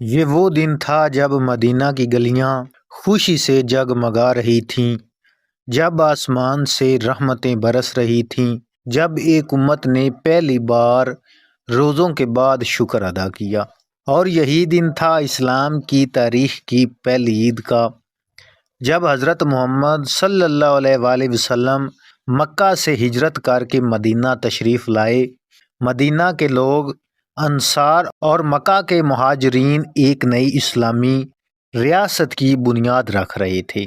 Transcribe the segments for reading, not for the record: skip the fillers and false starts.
یہ وہ دن تھا جب مدینہ کی گلیاں خوشی سے جگمگا رہی تھیں، جب آسمان سے رحمتیں برس رہی تھیں، جب ایک امت نے پہلی بار روزوں کے بعد شکر ادا کیا۔ اور یہی دن تھا اسلام کی تاریخ کی پہلی عید کا، جب حضرت محمد صلی اللہ علیہ وآلہ وسلم مکہ سے ہجرت کر کے مدینہ تشریف لائے۔ مدینہ کے لوگ، انصار اور مکہ کے مہاجرین ایک نئی اسلامی ریاست کی بنیاد رکھ رہے تھے۔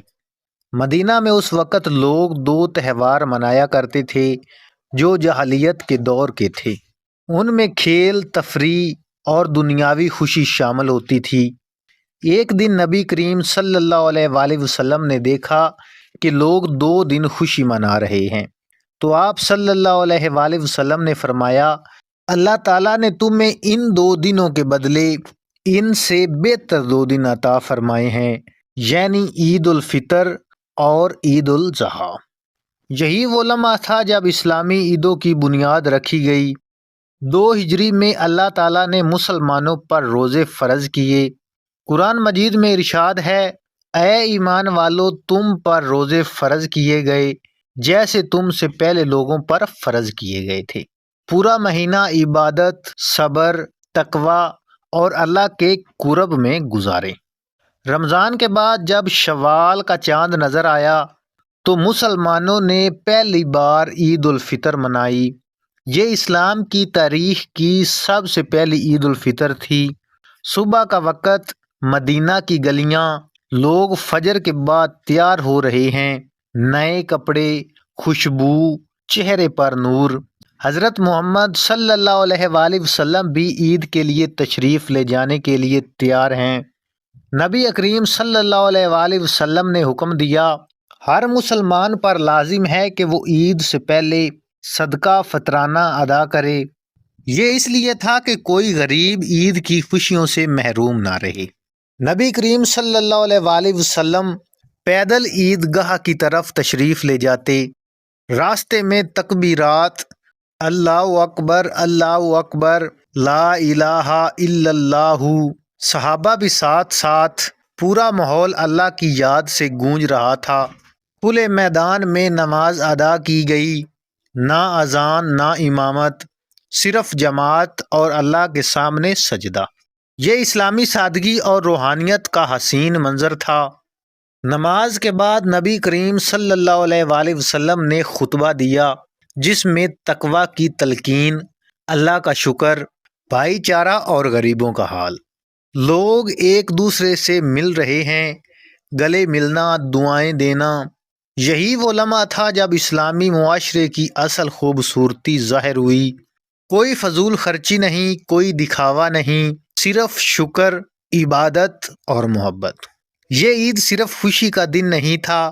مدینہ میں اس وقت لوگ دو تہوار منایا کرتے تھے جو جاہلیت کے دور کے تھے۔ ان میں کھیل، تفریح اور دنیاوی خوشی شامل ہوتی تھی۔ ایک دن نبی کریم صلی اللہ علیہ وآلہ وسلم نے دیکھا کہ لوگ 2 دن خوشی منا رہے ہیں، تو آپ صلی اللہ علیہ وآلہ وسلم نے فرمایا، اللہ تعالیٰ نے تمہیں ان 2 دنوں کے بدلے ان سے بہتر 2 دن عطا فرمائے ہیں، یعنی عید الفطر اور عید الاضحیٰ۔ یہی وہ لمحہ تھا جب اسلامی عیدوں کی بنیاد رکھی گئی۔ 2 ہجری میں اللہ تعالیٰ نے مسلمانوں پر روزے فرض کیے۔ قرآن مجید میں ارشاد ہے، اے ایمان والو، تم پر روزے فرض کیے گئے جیسے تم سے پہلے لوگوں پر فرض کیے گئے تھے۔ پورا مہینہ عبادت، صبر، تقوی اور اللہ کے قرب میں گزارے۔ رمضان کے بعد جب شوال کا چاند نظر آیا تو مسلمانوں نے پہلی بار عید الفطر منائی۔ یہ اسلام کی تاریخ کی سب سے پہلی عید الفطر تھی۔ صبح کا وقت، مدینہ کی گلیاں، لوگ فجر کے بعد تیار ہو رہے ہیں، نئے کپڑے، خوشبو، چہرے پر نور۔ حضرت محمد صلی اللہ علیہ وآلہ وسلم بھی عید کے لیے تشریف لے جانے کے لیے تیار ہیں۔ نبی کریم صلی اللہ علیہ وآلہ وسلم نے حکم دیا، ہر مسلمان پر لازم ہے کہ وہ عید سے پہلے صدقہ فطرانہ ادا کرے۔ یہ اس لیے تھا کہ کوئی غریب عید کی خوشیوں سے محروم نہ رہے۔ نبی کریم صلی اللہ علیہ وآلہ وسلم پیدل عیدگاہ کی طرف تشریف لے جاتے۔ راستے میں تکبیرات، اللہ اکبر، اللہ اکبر، لا الہ الا اللہ، صحابہ بھی ساتھ ساتھ۔ پورا ماحول اللہ کی یاد سے گونج رہا تھا۔ کھلے میدان میں نماز ادا کی گئی، نہ اذان نہ امامت، صرف جماعت اور اللہ کے سامنے سجدہ۔ یہ اسلامی سادگی اور روحانیت کا حسین منظر تھا۔ نماز کے بعد نبی کریم صلی اللہ علیہ وآلہ وسلم نے خطبہ دیا جس میں تقوی کی تلقین، اللہ کا شکر، بھائی چارہ اور غریبوں کا حال۔ لوگ ایک دوسرے سے مل رہے ہیں، گلے ملنا، دعائیں دینا۔ یہی وہ لمحہ تھا جب اسلامی معاشرے کی اصل خوبصورتی ظاہر ہوئی۔ کوئی فضول خرچی نہیں، کوئی دکھاوا نہیں، صرف شکر، عبادت اور محبت۔ یہ عید صرف خوشی کا دن نہیں تھا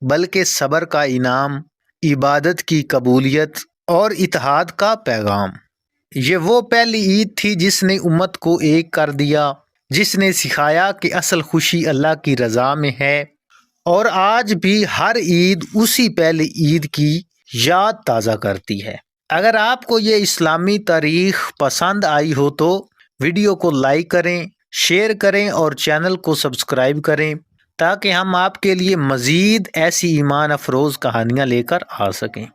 بلکہ صبر کا انعام، عبادت کی قبولیت اور اتحاد کا پیغام۔ یہ وہ پہلی عید تھی جس نے امت کو ایک کر دیا، جس نے سکھایا کہ اصل خوشی اللہ کی رضا میں ہے۔ اور آج بھی ہر عید اسی پہلی عید کی یاد تازہ کرتی ہے۔ اگر آپ کو یہ اسلامی تاریخ پسند آئی ہو تو ویڈیو کو لائک کریں، شیئر کریں اور چینل کو سبسکرائب کریں تاکہ ہم آپ کے لیے مزید ایسی ایمان افروز کہانیاں لے کر آ سکیں۔